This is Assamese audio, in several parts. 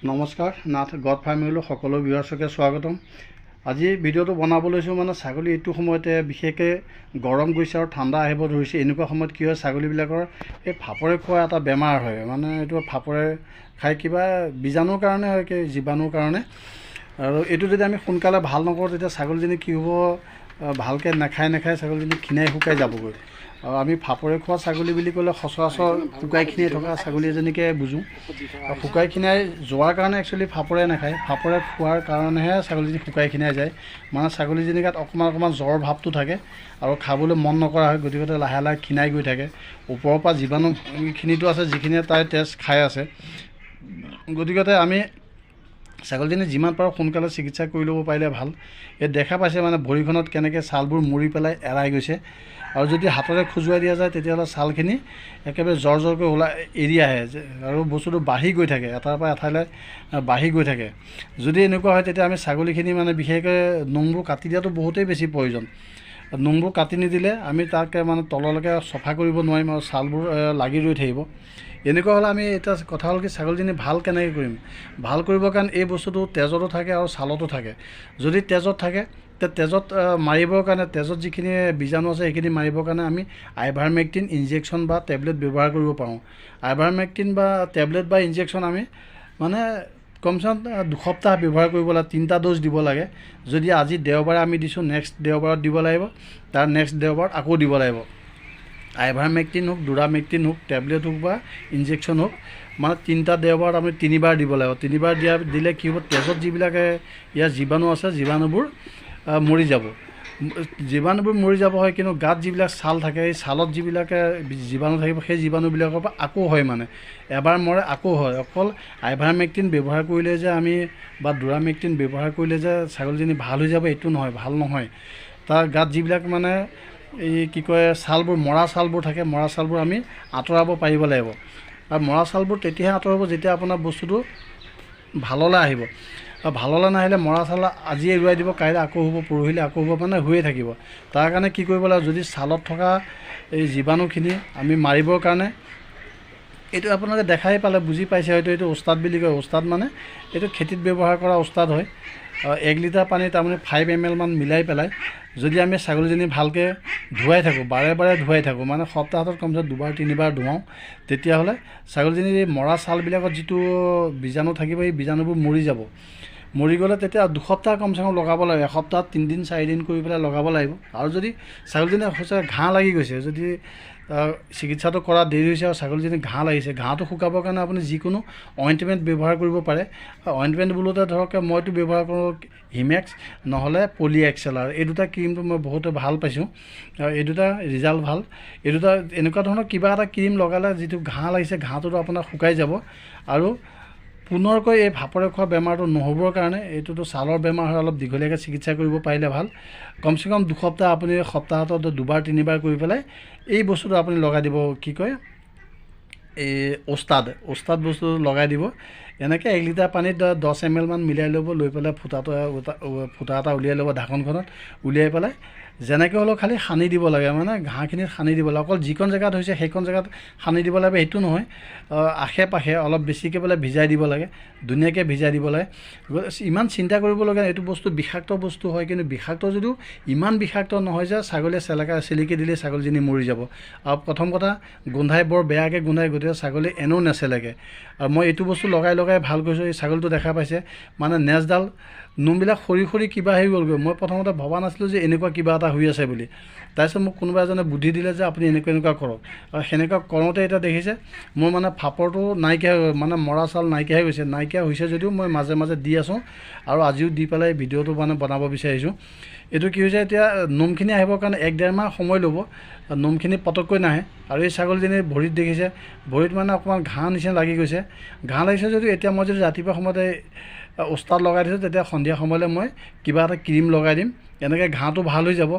নমস্কাৰ নাথ গড ফাৰ্মিংলৈ সকলো ভিউৱাৰ্ছকে স্বাগতম। আজি ভিডিঅ'টো বনাব লৈছোঁ মানে ছাগলী এইটো সময়তে বিশেষকৈ গৰম গৈছে আৰু ঠাণ্ডা আহিব ধৰিছে। এনেকুৱা সময়ত কি হয়, ছাগলীবিলাকৰ এই ফাপৰে খোৱা এটা বেমাৰ হয়। মানে এইটো ফাপৰে খাই কিবা বীজাণুৰ কাৰণে হয়, কি জীৱাণুৰ কাৰণে। আৰু এইটো যদি আমি সোনকালে ভাল নকৰোঁ তেতিয়া ছাগলীজনী কি হ'ব, ভালকৈ নাখাই ছাগলীজনী ক্ষীণাই শুকাই যাবগৈ। আৰু আমি ফাপৰে খোৱা ছাগলী বুলি ক'লে সচৰাচৰ শুকাই ক্ষীণাই থকা ছাগলী এজনীকে বুজোঁ। আৰু শুকাই ক্ষীণাই যোৱাৰ কাৰণে একচুৱেলি ফাপৰে নাখায়, ফাপৰে খোৱাৰ কাৰণেহে ছাগলীজনী শুকাই ক্ষীণাই যায়। মানে ছাগলীজনীৰ গাত অকণমান জ্বৰ ভাৱটো থাকে আৰু খাবলৈ মন নকৰা হয়, গতিকে লাহে লাহে ক্ষীণাই গৈ থাকে। ওপৰৰ পৰা জীৱাণুখিনিতো আছে যিখিনিয়ে তাই তেজ খাই আছে। গতিকে আমি ছাগলীজনী যিমান পাৰোঁ সোনকালে চিকিৎসা কৰি ল'ব পাৰিলে ভাল। এই দেখা পাইছে মানে ভৰিখনত কেনেকৈ ছালবোৰ মৰি পেলাই এৰাই গৈছে। আৰু যদি হাতেৰে খজুৱাই দিয়া যায় তেতিয়াহ'লে ছালখিনি একেবাৰে জৰকৈ এৰি আহে আৰু বস্তুটো বাঢ়ি গৈ থাকে, এটাৰ পৰা এঠাইলৈ বাঢ়ি গৈ থাকে। যদি এনেকুৱা হয় তেতিয়া আমি ছাগলীখিনি মানে বিশেষকৈ নোমবোৰ কাটি দিয়াটো বহুতেই বেছি প্ৰয়োজন। নোমবোৰ কাটি নিদিলে আমি তাকে মানে তললৈকে চফা কৰিব নোৱাৰিম আৰু ছালবোৰ লাগি ৰৈ থাকিব। এনেকুৱা হ'লে আমি এটা কথা হ'ল কি, ছাগলীজনী ভাল কেনেকৈ কৰিম? ভাল কৰিবৰ কাৰণে এই বস্তুটো তেজতো থাকে আৰু ছালতো থাকে। যদি তেজত থাকে তেজত মাৰিবৰ কাৰণে, তেজত যিখিনি বীজাণু আছে সেইখিনি মাৰিবৰ কাৰণে আমি আইভাৰমেক্টিন ইনজেকশ্যন বা টেবলেট ব্যৱহাৰ কৰিব পাৰোঁ। আইভাৰমেক্টিন বা টেবলেট বা ইনজেকশ্যন আমি মানে কমচে কম 2 সপ্তাহ ব্যৱহাৰ কৰিব লাগে, 3টা ড'জ দিব লাগে। যদি আজি দেওবাৰে আমি দিছোঁ, নেক্সট দেওবাৰত দিব লাগিব, তাৰ নেক্সট দেওবাৰত আকৌ দিব লাগিব। আইভাৰমেক্টিন হওক, ডুৰামেক্টিন হওক, টেবলেট হওক বা ইনজেকশ্যন হওক, মানে 3টা দেওবাৰত আমি 3বাৰ দিব লাগিব। 3বাৰ দিলে কি হ'ব, তেজত যিবিলাকে ইয়াৰ জীৱাণু আছে জীৱাণুবোৰ মৰি যাব। জীৱাণুবোৰ মৰি যাব হয়, কিন্তু গাত যিবিলাক ছাল থাকে সেই ছালত যিবিলাকে জীৱাণু থাকিব সেই জীৱাণুবিলাকৰ পৰা আকৌ হয়, মানে এবাৰ মৰে আকৌ হয়। অকল আইভাৰমেক্টিন ব্যৱহাৰ কৰিলে যে আমি বা ডুৰামেক্টিন ব্যৱহাৰ কৰিলে যে ছাগলীজনী ভাল হৈ যাব এইটো নহয়, ভাল নহয়। তাৰ গাত যিবিলাক মানে এই কি কয় ছালবোৰ, মৰা ছালবোৰ থাকে, মৰা ছালবোৰ আমি আঁতৰাব পাৰিব লাগিব। আৰু মৰা ছালবোৰ তেতিয়াহে আঁতৰাব যেতিয়া আপোনাৰ বস্তুটো ভাললৈ আহিব। আৰু ভাললৈ নাহিলে মৰা ছাল আজি এৰুৱাই দিব, কাইলৈ আকৌ হ'ব, পৰহিলৈ আকৌ হ'ব, মানে হৈয়ে থাকিব। তাৰ কাৰণে কি কৰিব লাগে, যদি ছালত থকা এই জীৱাণুখিনি আমি মাৰিবৰ কাৰণে, এইটো আপোনালোকে দেখাই পালে বুজি পাইছে হয়তো, এইটো ওস্তাদ বুলি কয়। ওস্তাদ মানে এইটো খেতিত ব্যৱহাৰ কৰা ওস্তাদ হয়। 1 লিটাৰ পানী তাৰমানে 5 ml মান মিলাই পেলাই যদি আমি ছাগলীজনী ভালকৈ ধুৱাই থাকোঁ, বাৰে বাৰে ধুৱাই থাকোঁ, মানে সপ্তাহত কমচে 2-3বাৰ ধুৱাওঁ, তেতিয়াহ'লে ছাগলীজনীৰ মৰা ছালবিলাকত যিটো বীজাণু থাকিব সেই বীজাণুবোৰ মৰি যাব। মৰি গ'লে তেতিয়া 2 সপ্তাহ কমচে কম লগাব লাগিব, এসপ্তাহত 3 দিন 4 দিন কৰি পেলাই লগাব লাগিব। আৰু যদি ছাগলীজনী সঁচাকৈ ঘাঁহ লাগি গৈছে, যদি চিকিৎসাটো কৰা দেৰি হৈছে আৰু ছাগলীজনী ঘাঁহ লাগিছে, ঘাঁহটো শুকাবৰ কাৰণে আপুনি যিকোনো অইণ্টমেণ্ট ব্যৱহাৰ কৰিব পাৰে। অইণ্টমেণ্ট বোলোতে ধৰক মইতো ব্যৱহাৰ কৰোঁ হিমেক্স নহ'লে পলি এক্সেলাৰ, এই দুটা ক্ৰীমটো মই বহুতে ভাল পাইছোঁ আৰু এই দুটা ৰিজাল্ট ভাল। এই দুটা এনেকুৱা ধৰণৰ কিবা এটা ক্ৰীম লগালে যিটো ঘাঁহ লাগিছে ঘাঁহটোতো আপোনাৰ শুকাই যাব। আৰু পুনৰকৈ এই ফাপৰে খোৱা বেমাৰটো নহ'বৰ কাৰণে, এইটোতো ছালৰ বেমাৰ হয়, অলপ দীঘলীয়াকৈ চিকিৎসা কৰিব পাৰিলে ভাল। কমচে কম 2 সপ্তাহ আপুনি সপ্তাহত 2-3বাৰ কৰি পেলাই এই বস্তুটো আপুনি লগাই দিব, কি কয় এই ওস্তাদ বস্তুটো লগাই দিব। এনেকৈ 1 লিটাৰ পানীত 10 ml মান মিলাই ল'ব, লৈ পেলাই ফুটা এটা উলিয়াই ল'ব, ঢাকনখনত উলিয়াই পেলাই যেনেকৈ হ'লেও খালি সানি দিব লাগে, মানে ঘাঁহখিনিত সানি দিব লাগে। অকল যিকণ জেগাত হৈছে সেইকণ জেগাত সানি দিব লাগে সেইটো নহয়, আশে পাশে অলপ বেছিকৈ পেলাই ভিজাই দিব লাগে, ধুনীয়াকৈ ভিজাই দিব লাগে। ইমান চিন্তা কৰিবলগীয়া, এইটো বস্তু বিষাক্ত বস্তু হয়, কিন্তু বিষাক্ত যদিও ইমান বিষাক্ত নহয় যে ছাগলীয়ে চেলেকি দিলে ছাগলীজনী মৰি যাব। আৰু প্ৰথম কথা, গোন্ধাই বৰ বেয়াকৈ গোন্ধাই, গতিকে ছাগলী এনেও নেচেলেকে। আৰু মই এইটো বস্তু লগাই ভাল কৰিছোঁ। এই ছাগলীটো দেখা পাইছে মানে নেজডাল নোমবিলাক সৰি কিবা হৈ গ'লগৈ। মই প্ৰথমতে ভবা নাছিলোঁ যে এনেকুৱা কিবা এটা হৈ আছে বুলি। তাৰপিছত মোক কোনোবা এজনে বুদ্ধি দিলে যে আপুনি এনেকুৱা কৰক, আৰু সেনেকুৱা কৰোঁতে এতিয়া দেখিছে মোৰ মানে ফাপৰটো নাইকিয়া হৈ, মানে মৰা ছাল নাইকিয়া হৈ গৈছে। নাইকিয়া হৈছে যদিও মই মাজে মাজে দি আছোঁ, আৰু আজিও দি পেলাই ভিডিঅ'টো মানে বনাব বিচাৰিছোঁ। এইটো কি হৈছে, এতিয়া নোমখিনি আহিবৰ কাৰণে 1-1.5 মাহ সময় ল'ব, নোমখিনি পটককৈ নাহে। আৰু এই ছাগলীজনীৰ ভৰিত দেখিছে, ভৰিত মানে অকণমান ঘাঁহ নিচিনা লাগি গৈছে। ঘাঁহ লাগিছে যদিও এতিয়া মই যদি ৰাতিপুৱা সময়তে ওস্তাদ লগাই দিছোঁ, তেতিয়া সন্ধিয়া সময়লৈ মই কিবা এটা ক্ৰীম লগাই দিম, এনেকৈ ঘাঁহটো ভাল হৈ যাব।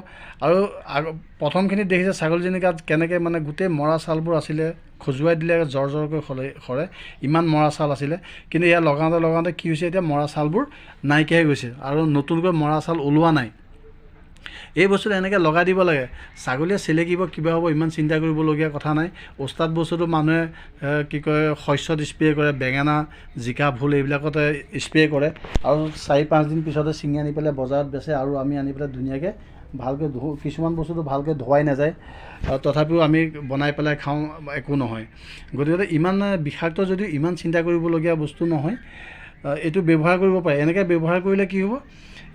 আৰু প্ৰথমখিনিত দেখিছে ছাগলীজনীৰ গাত কেনেকৈ মানে গোটেই মৰা ছালবোৰ আছিলে, খজুৱাই দিলে জৰকৈ সৰে, ইমান মৰা ছাল আছিলে। কিন্তু এয়া লগাওঁতে কি হৈছে, এতিয়া মৰা ছালবোৰ নাইকিয়া হৈ গৈছে আৰু নতুনকৈ মৰা ছাল ওলোৱা নাই। এই বস্তুটো এনেকৈ লগাই দিব লাগে, ছাগলীয়ে চেলেকিব কিবা হ'ব ইমান চিন্তা কৰিবলগীয়া কথা নাই। ওস্তাদ বস্তুটো মানুহে কি কয় শস্যত স্প্ৰে কৰে, বেঙেনা জিকা ভোল এইবিলাকতে স্প্ৰে কৰে আৰু 4-5 দিন পিছতে ছিঙি আনি পেলাই বজাৰত বেচে আৰু আমি আনি পেলাই ধুনীয়াকৈ ভালকৈ কিছুমান বস্তুটো ভালকৈ ধোৱাই নাযায়, তথাপিও আমি বনাই পেলাই খাওঁ, একো নহয়। গতিকে ইমান বিষাক্ত যদিও ইমান চিন্তা কৰিবলগীয়া বস্তু নহয়, এইটো ব্যৱহাৰ কৰিব পাৰে। এনেকৈ ব্যৱহাৰ কৰিলে কি হ'ব,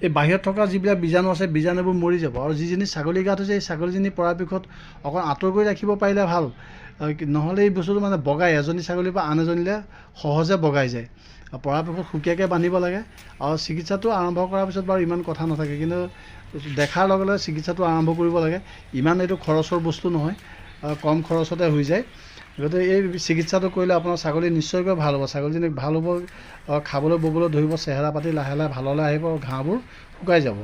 এই বাহিৰত থকা যিবিলাক বীজাণু আছে বীজাণুবোৰ মৰি যাব আৰু যিজনী ছাগলী গাত হৈছে এই ছাগলীজনী পৰাপক্ষত অকণ আঁতৰ কৰি ৰাখিব পাৰিলে ভাল, নহ'লে এই বস্তুটো মানে বগাই এজনী ছাগলীৰ পৰা আন এজনীলৈ সহজে বগাই যায়। পৰাপক্ষত সুকীয়াকৈ বান্ধিব লাগে আৰু চিকিৎসাটো আৰম্ভ কৰাৰ পিছত বাৰু ইমান কথা নাথাকে, কিন্তু দেখাৰ লগে লগে চিকিৎসাটো আৰম্ভ কৰিব লাগে। ইমান এইটো খৰচৰ বস্তু নহয়, কম খৰচতে হৈ যায়। গতিকে এই চিকিৎসাটো কৰিলে আপোনাৰ ছাগলী নিশ্চয়কৈ ভাল হ'ব, ছাগলীজনী ভাল হ'ব, খাবলৈ ববলৈ ধৰিব, চেহেৰা পাতি লাহে লাহে ভাললৈ আহিব আৰু ঘাঁহবোৰ শুকাই যাব।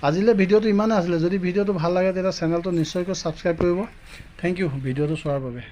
আজিলৈ ভিডিঅ'টো ইমানেই আছিলে। যদি ভিডিঅ'টো ভাল লাগে তেতিয়া চেনেলটো নিশ্চয়কৈ ছাবস্ক্ৰাইব কৰিব। থেংক ইউ ভিডিঅ'টো চোৱাৰ বাবে।